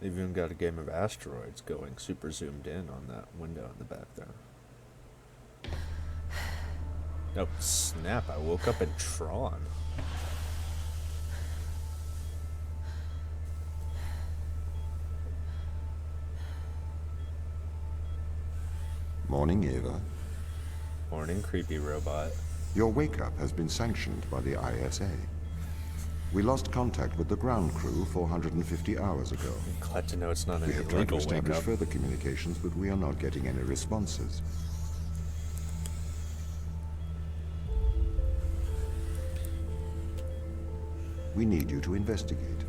They've even got a game of asteroids going super zoomed in on that window in the back there. Oh, snap, I woke up in Tron. Morning, Eva. Morning, creepy robot. Your wake-up has been sanctioned by the ISA. We lost contact with the ground crew 450 hours ago. Glad to know it's not an We have tried to illegal establish wake-up. further communications, but we are not getting any responses. We need you to investigate.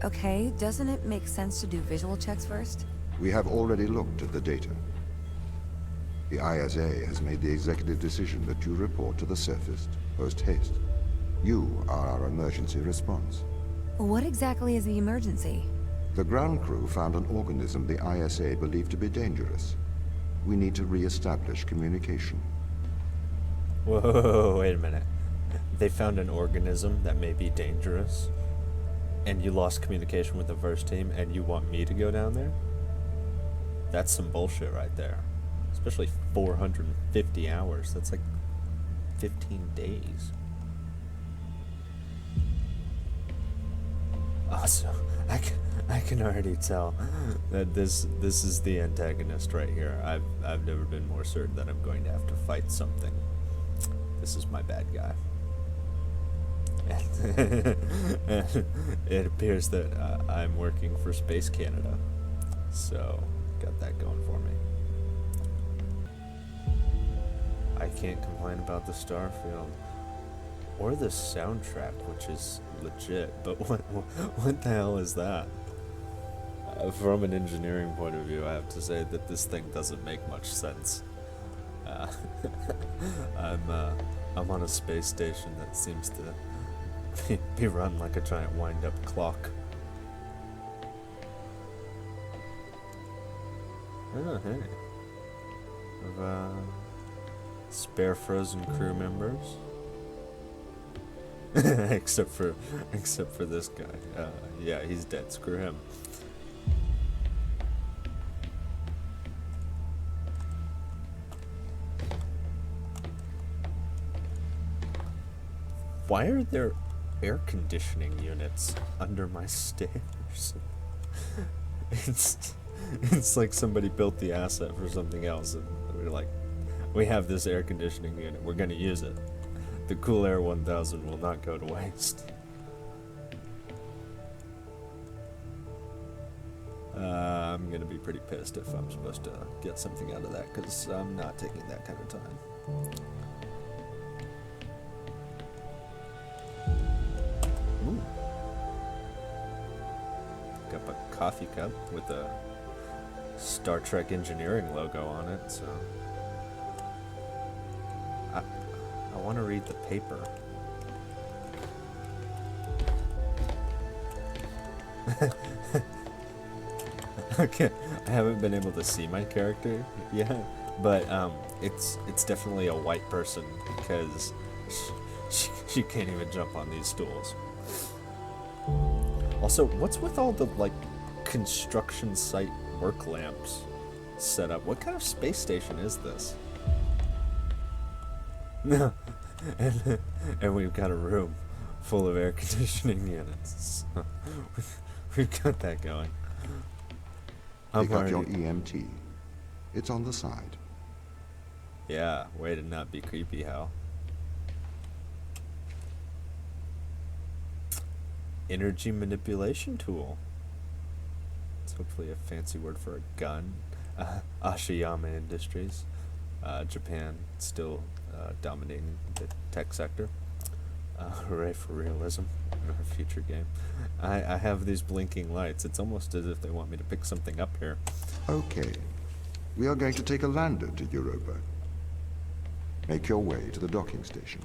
Okay, doesn't it make sense to do visual checks first? We have already looked at the data. The ISA has made the executive decision that you report to the surface post-haste. You are our emergency response. What exactly is the emergency? The ground crew found an organism the ISA believed to be dangerous. We need to re-establish communication. Whoa, wait a minute. They found an organism that may be dangerous, and you lost communication with the first team, and you want me to go down there? That's some bullshit right there. Especially 450 hours. That's like 15 days. Also, I can already tell that this is the antagonist right here. I've never been more certain that I'm going to have to fight something. This is my bad guy. And it appears that I'm working for Space Canada, so got that going for me. I can't complain about the Starfield or the soundtrack, which is legit. But what the hell is that? From an engineering point of view, I have to say that this thing doesn't make much sense. Uh, I'm on a space station that seems to be run like a giant wind-up clock. Oh, hey. Of, spare frozen crew members. except for this guy. Yeah, he's dead. Screw him. Why are there air conditioning units under my stairs? It's like somebody built the asset for something else, and we're like, we have this air conditioning unit, we're gonna use it. The Cool Air 1000 will not go to waste. I'm gonna be pretty pissed if I'm supposed to get something out of that, because I'm not taking that kind of time. Ooh. Got a coffee cup with a Star Trek engineering logo on it, so I want to read the paper. Okay, I haven't been able to see my character yet, but it's definitely a white person because she can't even jump on these stools. Also, what's with all the like construction site work lamps set up? What kind of space station is this? No, and we've got a room full of air conditioning units. So we've got that going. Pick up your EMT. It's on the side. Yeah, way to not be creepy, Hal. Energy manipulation tool. It's hopefully a fancy word for a gun. Ashiyama Industries. Japan still dominating the tech sector. Hooray for realism in our future game. I have these blinking lights. It's almost as if they want me to pick something up here. Okay. We are going to take a lander to Europa. Make your way to the docking station.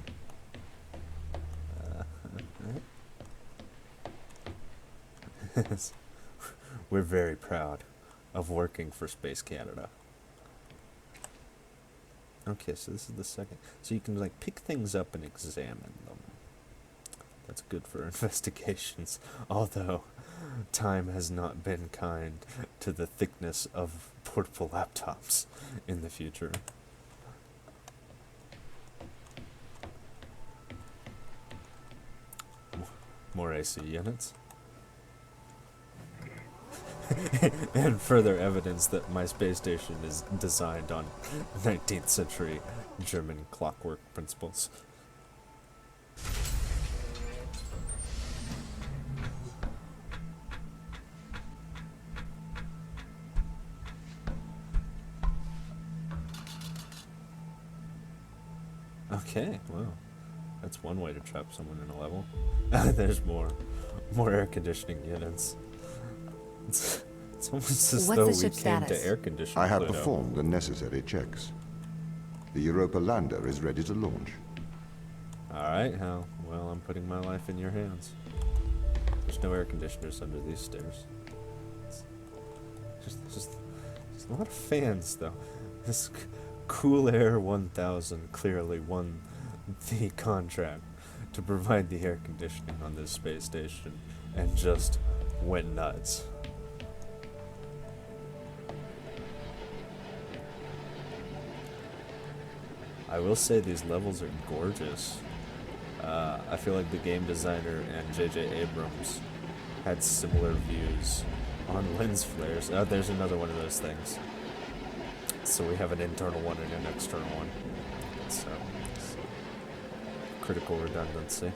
We're very proud of working for Space Canada. Okay, so this is the second. So you can like pick things up and examine them. That's good for investigations. Although, time has not been kind to the thickness of portable laptops in the future. More AC units. And further evidence that my space station is designed on 19th century German clockwork principles. Okay, well, that's one way to trap someone in a level. There's more air conditioning units. It's almost as What's though the we ship's came status? to air conditioning I have Pluto. performed the necessary checks. The Europa lander is ready to launch. Alright, Hal. Well, I'm putting my life in your hands. There's no air conditioners under these stairs. There's a lot of fans, though. This Cool Air 1000 clearly won the contract to provide the air conditioning on this space station and just went nuts. I will say these levels are gorgeous. I feel like the game designer and J.J. Abrams had similar views on lens flares. There's another one of those things. So we have an internal one and an external one. So critical redundancy.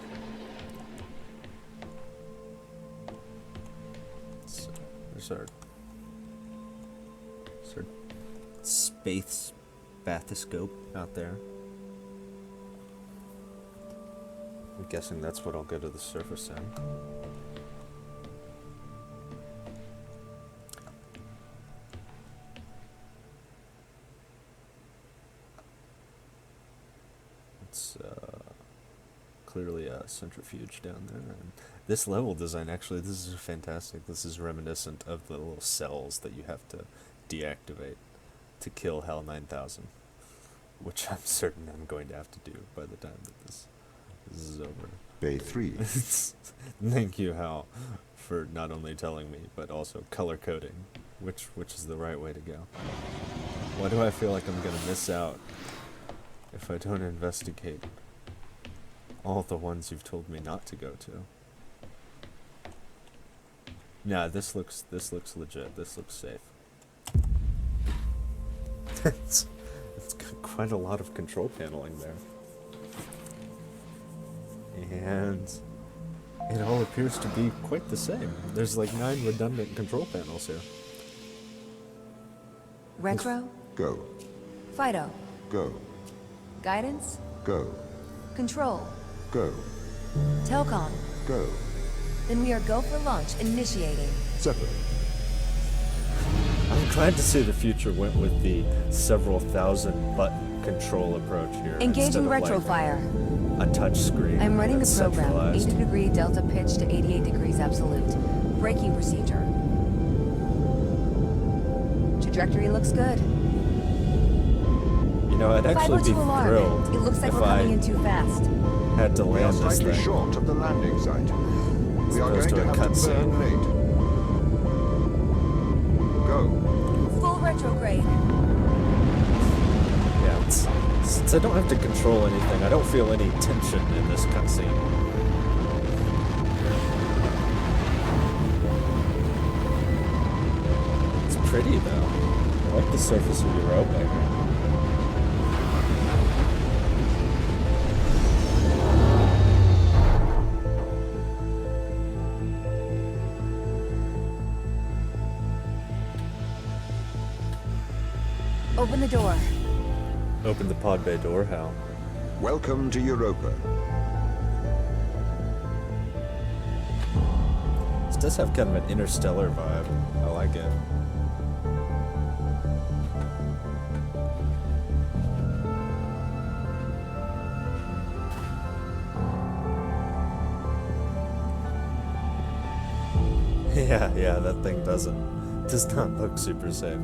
So there's our space bathoscope out there. I'm guessing that's what I'll go to the surface in. It's clearly a centrifuge down there. And this level design, actually, this is fantastic. This is reminiscent of the little cells that you have to deactivate to kill HAL 9000, which I'm certain I'm going to have to do by the time that this is over. Bay 3. Thank you, Hal, for not only telling me, but also color coding, which is the right way to go. Why do I feel like I'm going to miss out if I don't investigate all the ones you've told me not to go to? Nah, this looks legit. This looks safe. It's got quite a lot of control paneling there. And it all appears to be quite the same. There's like 9 redundant control panels here. Retro? Go. Fido? Go. Guidance? Go. Control? Go. Telcom? Go. Then we are go for launch, initiating. Separate. I'm glad to see the future went with the several thousand button control approach here. Engaging instead of, retrofire. a touch screen. I'm running the that's program. centralized. 80-degree delta pitch to 88 degrees absolute. Braking procedure. Trajectory looks good. You know, I'd actually be 502 alarm. thrilled It looks like if we're coming I in too fast. had to We are land this slightly thing. short of the landing site. We are opposed going to to a have to cutscene. burn late. Go. Full retrograde. Yeah, since I don't have to control anything, I don't feel any tension in this cutscene. It's pretty though. I like the surface of Europa. Open the door. Open the pod bay door, Hal. Welcome to Europa. This does have kind of an interstellar vibe. I like it. Yeah, that thing does not look super safe.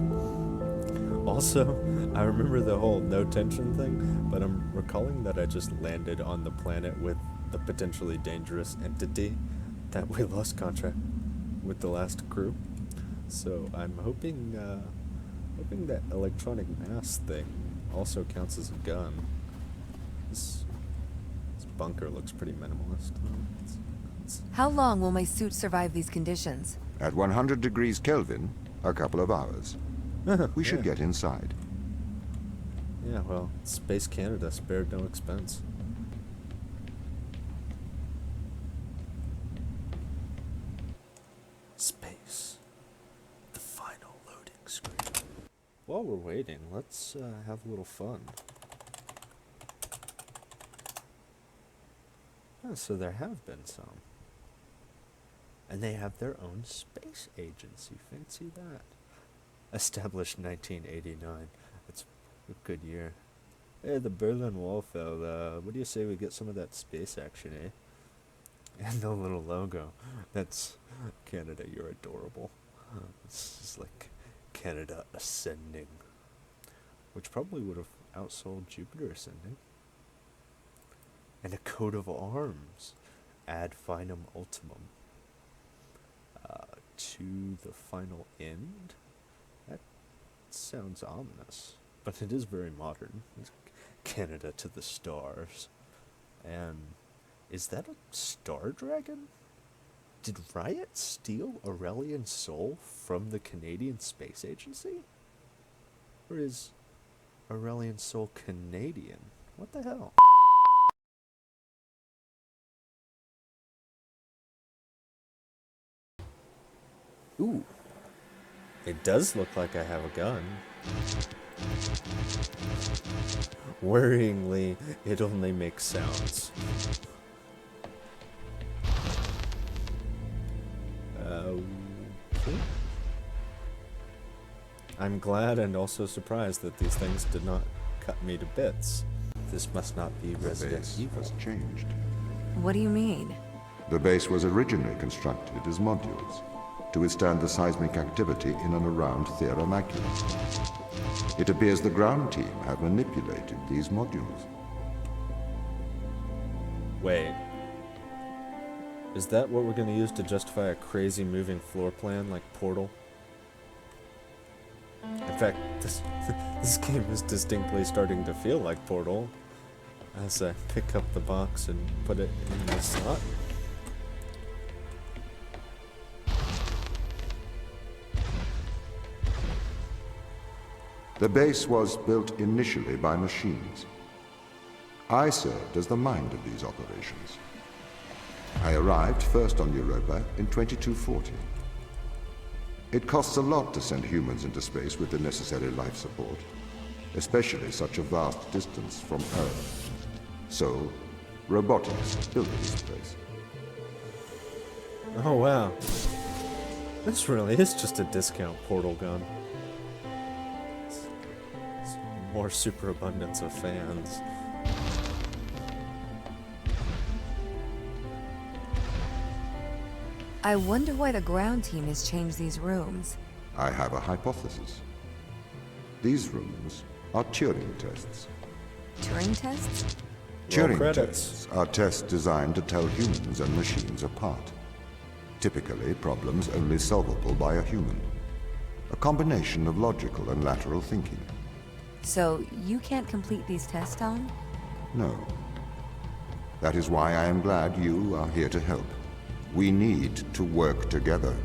Also, I remember the whole no tension thing, but I'm recalling that I just landed on the planet with the potentially dangerous entity that we lost contract with the last crew. So I'm hoping that electronic mass thing also counts as a gun. This bunker looks pretty minimalist. How long will my suit survive these conditions? At 100 degrees Kelvin, a couple of hours. We should get inside. Yeah, well, Space Canada spared no expense. Space. The final loading screen. While we're waiting, let's have a little fun. Oh, so there have been some. And they have their own space agency. Fancy that. Established 1989. That's a good year. Hey, the Berlin Wall fell. What do you say we get some of that space action, eh? And the little logo. That's Canada, you're adorable. It's just like Canada ascending. Which probably would have outsold Jupiter ascending. And a coat of arms. Ad finum ultimum. To the final end? That sounds ominous. But it is very modern. It's Canada to the stars. And is that a star dragon? Did Riot steal Aurelian Soul from the Canadian Space Agency? Or is Aurelian Soul Canadian? What the hell? Ooh. It does look like I have a gun. Worryingly, it only makes sounds. Okay. I'm glad and also surprised that these things did not cut me to bits. This must not be The Resident base Evil. has changed. What do you mean? The base was originally constructed as modules to withstand the seismic activity in and around Thera Macula. It appears the ground team have manipulated these modules. Wait. Is that what we're going to use to justify a crazy moving floor plan like Portal? In fact, this game is distinctly starting to feel like Portal as I pick up the box and put it in the slot. The base was built initially by machines. I served as the mind of these operations. I arrived first on Europa in 2240. It costs a lot to send humans into space with the necessary life support, especially such a vast distance from Earth. So, robotics built this place. Oh wow. This really is just a discount Portal gun. It's more superabundance of fans. I wonder why the ground team has changed these rooms. I have a hypothesis. These rooms are Turing tests. Turing tests? Roll Turing credits. tests are tests designed to tell humans and machines apart. Typically, problems only solvable by a human. A combination of logical and lateral thinking. So, you can't complete these tests, Tom? No. That is why I am glad you are here to help. We need to work together.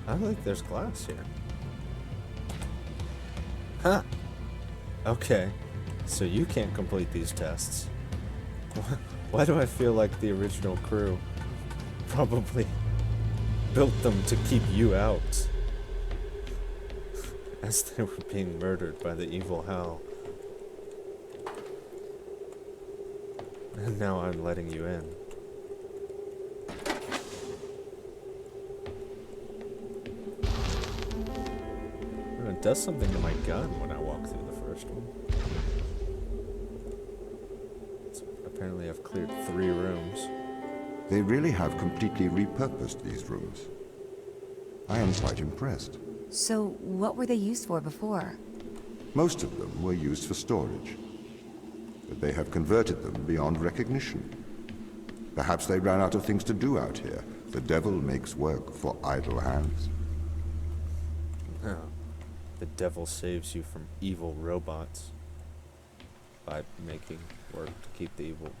I think there's glass here. Huh. Okay. So you can't complete these tests. Why do I feel like the original crew probably built them to keep you out as they were being murdered by the evil Hal? And now I'm letting you in. It does something to my gun when I walk through the first one. Apparently I've cleared 3 rooms. They really have completely repurposed these rooms. I am quite impressed. So, what were they used for before? Most of them were used for storage, but they have converted them beyond recognition. Perhaps they ran out of things to do out here, The devil makes work for idle hands. No. The devil saves you from evil robots by making work to keep the evil.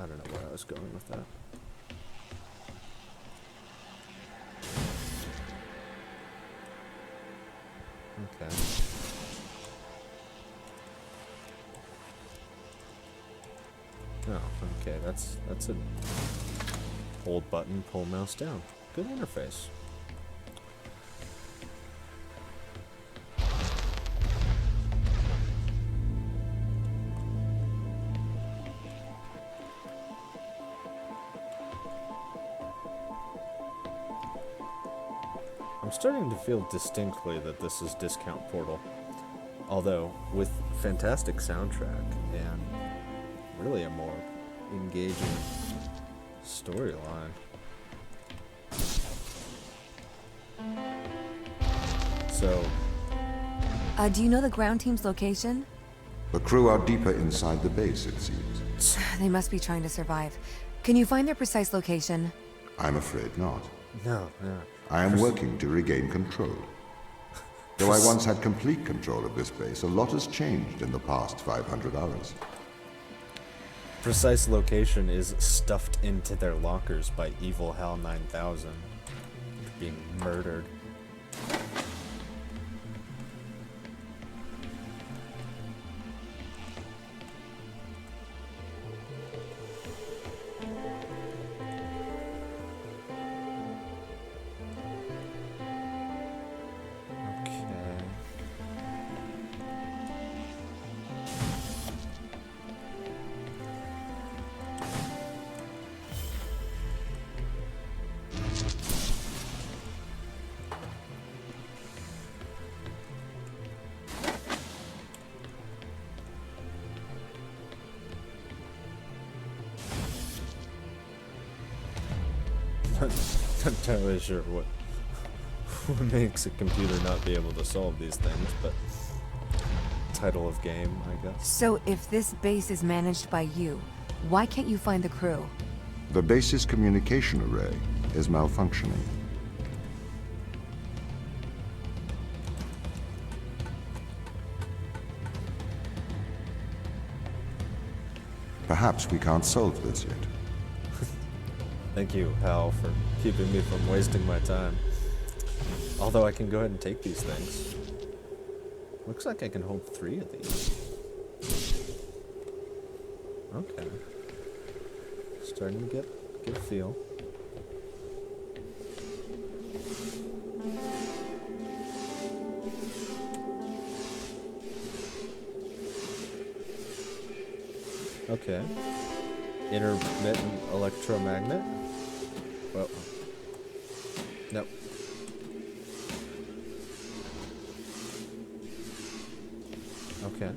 I don't know where I was going with that. Okay. Oh, okay, that's a hold button, pull mouse down. Good interface. I'm starting to feel distinctly that this is Discount Portal. Although, with fantastic soundtrack and really a more engaging storyline. So... do you know the ground team's location? The crew are deeper inside the base, it seems. They must be trying to survive. Can you find their precise location? I'm afraid not. No. I am working to regain control. Though I once had complete control of this base, a lot has changed in the past 500 hours. Precise location is stuffed into their lockers by Evil Hal 9000. Being murdered. Not entirely sure what makes a computer not be able to solve these things, but title of game, I guess. So if this base is managed by you, why can't you find the crew? The base's communication array is malfunctioning. Perhaps we can't solve this yet. Thank you, Hal, for keeping me from wasting my time. Although I can go ahead and take these things. Looks like I can hold 3 of these. Okay. Starting to get a feel. Okay. Intermittent electromagnet. Well. Nope. Okay.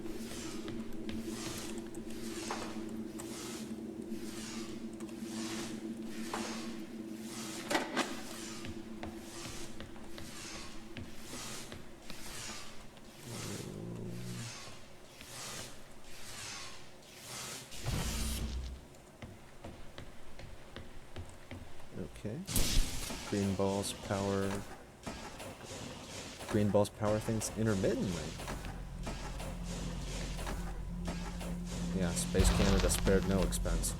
Okay. Green balls power things intermittently. Yeah, Space Canada spared no expense.